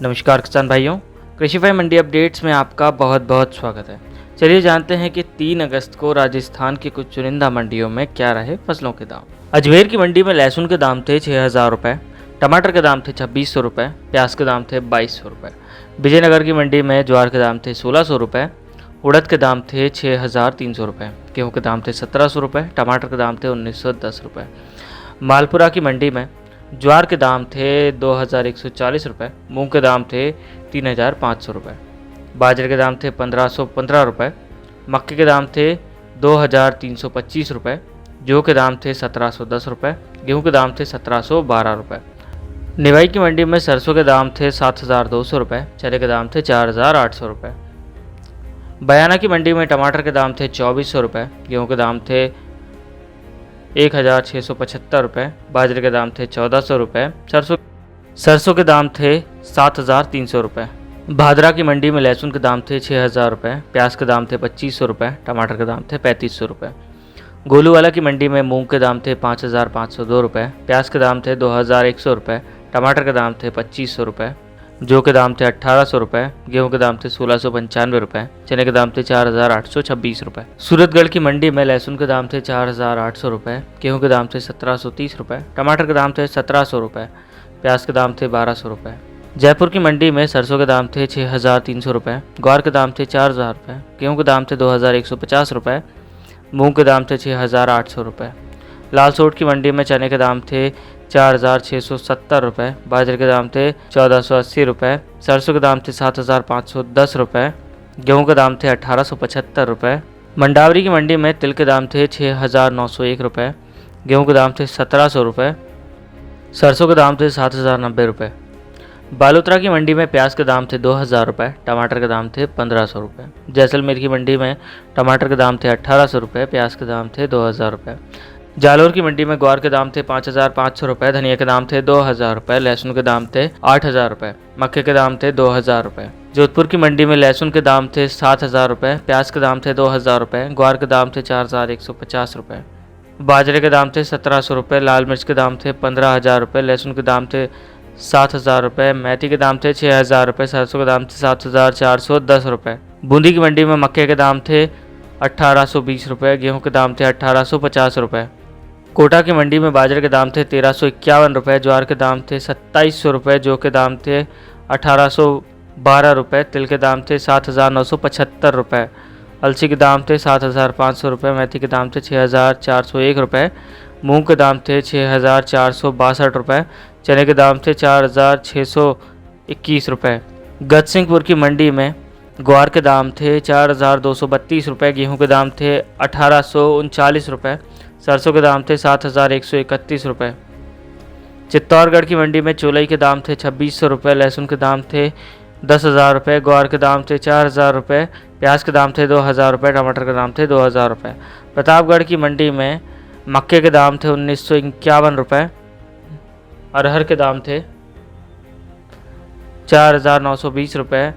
नमस्कार किसान भाइयों, कृषि मंडी अपडेट्स में आपका बहुत बहुत स्वागत है। चलिए जानते हैं कि 3 अगस्त को राजस्थान की कुछ चुनिंदा मंडियों में क्या रहे फसलों के दाम। अजमेर की मंडी में लहसुन के दाम थे 6,000 रुपये, टमाटर के दाम थे 2,600 रुपये, प्याज के दाम थे 2,200 रुपये। विजयनगर की मंडी में ज्वार के दाम थे 1,600 रुपये, उड़द के दाम थे 6,300 रुपये, गेहूँ के दाम थे 1,700 रुपये, टमाटर के दाम थे 1,910 रुपये। मालपुरा की मंडी में ज्वार के दाम थे 2,140 रुपये, मूंग के दाम थे 3,500 रुपये, बाजरे के दाम थे 1,515 रुपये, मक्के के दाम थे 2,325 रुपये, जौ के दाम थे 1,710 रुपये, गेहूं के दाम थे 1,712 रुपये। निवाई की मंडी में सरसों के दाम थे 7,200 रुपये, चने के दाम थे 4,800 रुपये। बयाना की मंडी में टमाटर के दाम थे 2,400 रुपये, गेहूँ के दाम थे 1,675 रुपये, बाजरे के दाम थे 1,400 रुपये, सरसों के दाम थे 7,300 रुपये। भादरा की मंडी में लहसुन के दाम थे 6,000 रुपये, प्याज के दाम थे 2,500 रुपये, टमाटर के दाम थे 3,500 रुपये। गोलूवाला की मंडी में मूंग के दाम थे 5,502 रुपये, प्याज के दाम थे 2,100 रुपये, टमाटर के दाम थे 2,500 रुपये, जौ के दाम थे 1,800 रुपये, गेहूं के दाम थे 1,695 रुपये, चने के दाम थे 4,826 रुपये। सूरतगढ़ की मंडी में लहसुन के दाम थे 4,800 रुपये, गेहूं के दाम थे 1,730 रुपये, टमाटर के दाम थे 1,700 रुपये, प्याज के दाम थे 1,200 रुपये। जयपुर की मंडी में सरसों के दाम थे 6,300 रुपये, ग्वार के दाम थे 4,000 रुपये, गेहूँ के दाम थे 2,150 रुपये, मूंग के दाम थे 6,800 रुपये। लालसोट की मंडी में चने के दाम थे 4,670 रुपये, बाजरे के दाम थे 1,480 रुपये, सरसों के दाम थे 7,510 रुपये, गेहूं के दाम थे 1,875 रुपये। मंडावरी की मंडी में तिल के दाम थे 6,901 रुपये, गेहूं के दाम थे 1,700 रुपये, सरसों के दाम थे 7,090 रुपये। बालोतरा की मंडी में प्याज के दाम थे 2,000 रुपये, टमाटर के दाम थे 1,500 रुपये। जैसलमेर की मंडी में टमाटर के दाम थे 1,800 रुपये, प्याज के दाम थे 2,000 रुपये। जालोर की मंडी में ग्वार के दाम थे 5,500 रुपये, धनिया के दाम थे 2,000 रुपये, लहसुन के दाम थे 8,000 रुपये, मक्के के दाम थे 2,000 रुपये। जोधपुर की मंडी में लहसुन के दाम थे 7,000 रुपये, प्याज के दाम थे 2,000 रुपये, ग्वार के दाम थे 4,150 रुपये, बाजरे के दाम थे 1,700 रुपये, लाल मिर्च के दाम थे 15,000 रुपये, लहसुन के दाम थे 7,000 रुपये, मेथी के दाम थे 6,000 रुपये, सरसों के दाम थे 7,410 रुपये। बूंदी की मंडी में मक्के के दाम थे 1,820 रुपये, गेहूँ के दाम थे 1,850 रुपये। कोटा की मंडी में बाजरे के दाम थे 1,351 रुपये, ज्वार के दाम थे 2,700 रुपये, जौ के दाम थे 1,812 रुपये, तिल के दाम थे 7,975 रुपये, अलसी के दाम थे 7,500 रुपये, मेथी के दाम थे 6,401 रुपये, मूंग के दाम थे 6,462 रुपये, चने के दाम थे 4,621 रुपये। गजसिंहपुर की मंडी में ग्वार के दाम थे 4,232 रुपये, गेहूँ के दाम थे 1,839 रुपये, सरसों के दाम थे 7,131 रुपये। चित्तौड़गढ़ की मंडी में चौलाई के दाम थे 2,600 रुपये, लहसुन के दाम थे 10,000 रुपये, ग्वार के दाम थे 4,000 रुपये, प्याज के दाम थे 2,000 रुपये, टमाटर के दाम थे 2,000 रुपये। प्रतापगढ़ की मंडी में मक्के के दाम थे 1,951 रुपये, अरहर के दाम थे 4,920 रुपये,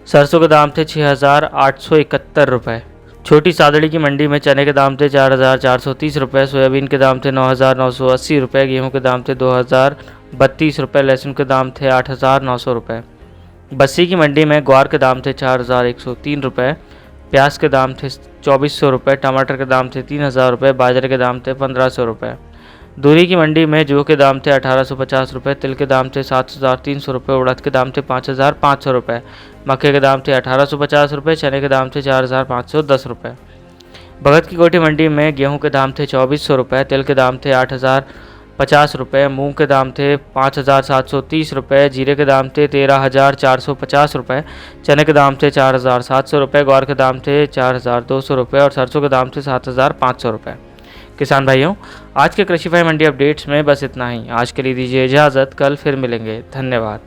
सरसों के दाम थे 6,871 रुपये। छोटी सादड़ी की मंडी में चने के दाम थे 4,430 रुपये, सोयाबीन के दाम थे 9,980 रुपये, गेहूं के दाम थे 2,032 रुपये, लहसुन के दाम थे 8,900 रुपये। बस्सी की मंडी में ग्वार के दाम थे 4,103 रुपये, प्याज के दाम थे 2,400 रुपये, टमाटर के दाम थे 3,000 रुपये, बाजरे के दाम थे 1,500 रुपये। दूरी की मंडी में जौ के दाम थे 1,850 रुपये, तिल के दाम थे 7,300 रुपये, उड़द के दाम थे 5,500 रुपये, मक्के के दाम थे 1,850 रुपये, चने के दाम थे 4,510 रुपये। भगत की कोठी मंडी में गेहूं के दाम थे 2,400 रुपये, तिल के दाम थे 8,050 रुपये, मूंग के दाम थे 5,730 रुपये, जीरे के दाम थे 13,450 रुपये, चने के दाम थे 4,700 रुपये, ग्वार के दाम थे 4,200 रुपये और सरसों के दाम थे 7,500 रुपये। किसान भाइयों, आज के कृषि मंडी अपडेट्स में बस इतना ही। आज के लिए दीजिए इजाज़त, कल फिर मिलेंगे। धन्यवाद।